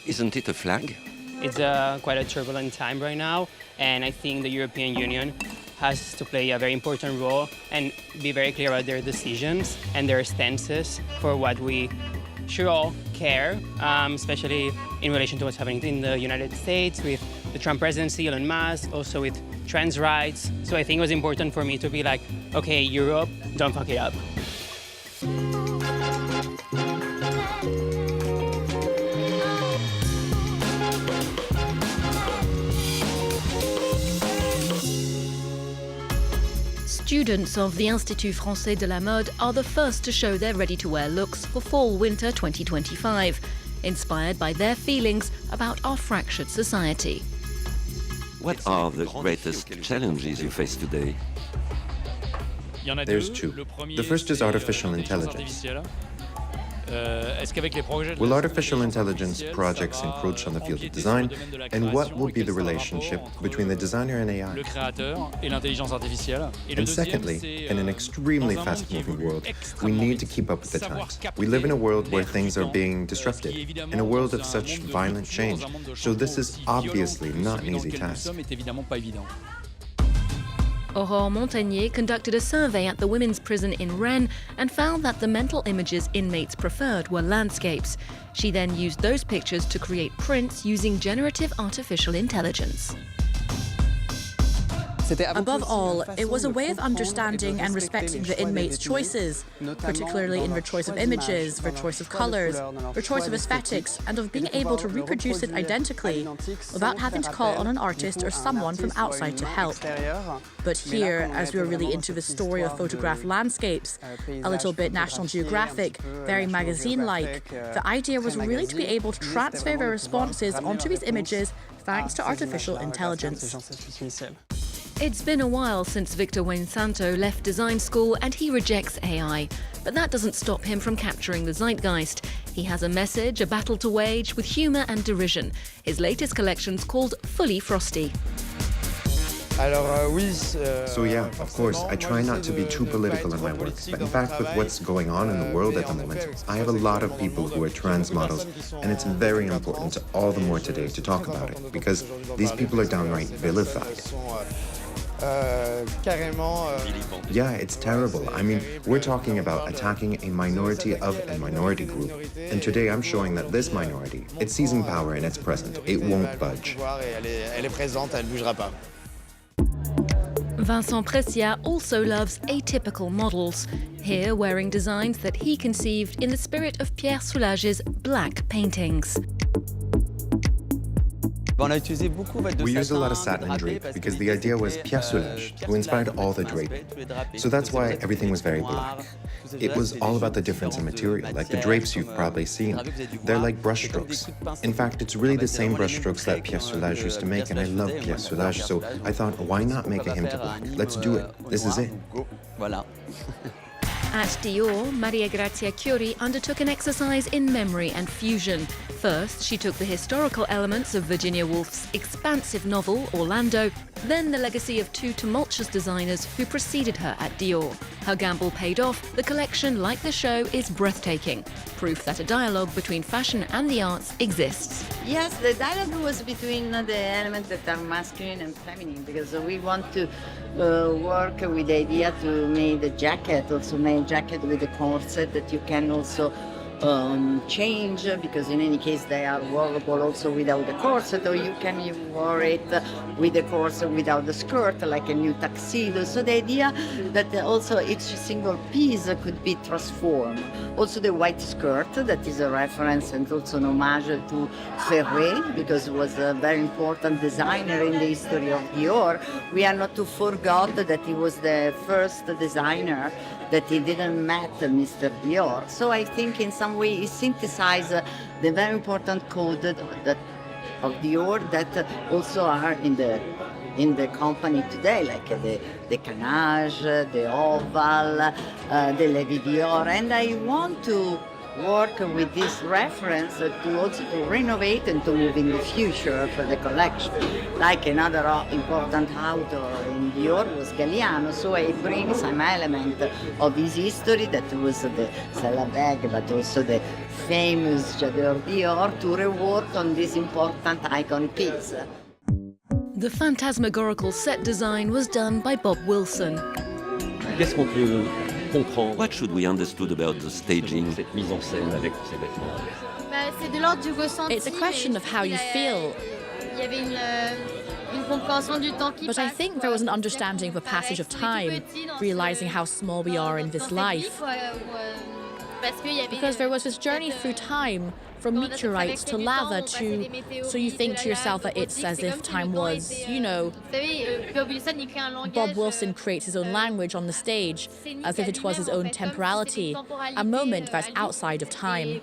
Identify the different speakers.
Speaker 1: Isn't it a flag?
Speaker 2: It's quite a turbulent time right now, and I think the European Union has to play a very important role and be very clear about their decisions and their stances for what we should all care, especially in relation to what's happening in the United States with the Trump presidency, Elon Musk, also with trans rights. So I think it was important for me to be like, okay, Europe, don't fuck it up.
Speaker 3: Students of the Institut Français de la Mode are the first to show their ready-to-wear looks for Fall-Winter 2025, inspired by their feelings about our fractured society.
Speaker 1: What are the greatest challenges you face today?
Speaker 4: There's two. The first is artificial intelligence. Will artificial intelligence projects encroach on the field of design? And what will be the relationship between the designer and AI? And secondly, in an extremely fast-moving world, we need to keep up with the times. We live in a world where things are being disrupted, in a world of such violent change. So this is obviously not an easy task.
Speaker 3: Aurore Montagnier conducted a survey at the women's prison in Rennes and found that the mental images inmates preferred were landscapes. She then used those pictures to create prints using generative artificial intelligence.
Speaker 5: Above all, it was a way of understanding and respecting the inmates' choices, particularly in their choice of images, their choice of colors, their choice of aesthetics, and of being able to reproduce it identically without having to call on an artist or someone from outside to help. But here, as we were really into the story of photographed landscapes, a little bit National Geographic, very magazine-like, the idea was really to be able to transfer their responses onto these images thanks to artificial intelligence.
Speaker 3: It's been a while since Victor Weinsanto left design school and he rejects AI. But that doesn't stop him from capturing the zeitgeist. He has a message, a battle to wage with humour and derision. His latest collection's called Fully Frosty.
Speaker 4: So yeah, of course, I try not to be too political in my work, but in fact with what's going on in the world at the moment, I have a lot of people who are trans models, and it's very important to all the more today to talk about it, because these people are downright vilified. Yeah, it's terrible. I mean, we're talking about attacking a minority of a minority group. And today I'm showing that this minority, it's seizing power and it's present. It won't budge.
Speaker 3: Vincent Pressiat also loves atypical models, here wearing designs that he conceived in the spirit of Pierre Soulages' black paintings.
Speaker 4: We used a lot of satin and drape because the idea was Pierre Soulages, who inspired all the draping. So that's why everything was very black. It was all about the difference in material, like the drapes you've probably seen. They're like brushstrokes. In fact, it's really the same brushstrokes that Pierre Soulages used to make, and I love Pierre Soulages, so I thought, why not make a hymn to black? Let's do it. This is it.
Speaker 3: At Dior, Grazia Chiuri undertook an exercise in memory and fusion. First, she took the historical elements of Virginia Woolf's expansive novel, Orlando, then the legacy of two tumultuous designers who preceded her at Dior. Her gamble paid off. The collection, like the show, is breathtaking. Proof that a dialogue between fashion and the arts exists.
Speaker 6: Yes, the dialogue was between the elements that are masculine and feminine, because we want to work with the idea to make the jacket, also make a jacket with a corset that you can also change, because in any case they are wearable also without the corset, or you can wear it with the corset without the skirt, like a new tuxedo. So the idea that also each single piece could be transformed. Also the white skirt, that is a reference and also an homage to Ferré, because he was a very important designer in the history of Dior. We are not to forget that he was the first designer that he didn't met Mr. Dior. So I think in some way he synthesized the very important code of Dior that also are in the company today, like the Canage, the Oval, the Levi Dior. And I want to work with this reference to also to renovate and to move in the future for the collection. Like another important author in Dior was Galliano, so I bring some element of his history that was the Stella bag, but also the famous J'adore Dior to rework on this important icon piece.
Speaker 3: The phantasmagorical set design was done by Bob Wilson.
Speaker 7: Qu'est-ce qu'on peut comprendre
Speaker 1: What should we understood about the staging?
Speaker 7: cette mise en scène avec ces vêtements?
Speaker 5: It's a question of how you feel. But I think there was an understanding of the passage of time, realizing how small we are in this life. Because there was this journey through time, from meteorites to lava to... So you think to yourself that it's as if time was, you know... Bob Wilson creates his own language on the stage, as if it was his own temporality, a moment that's outside of time.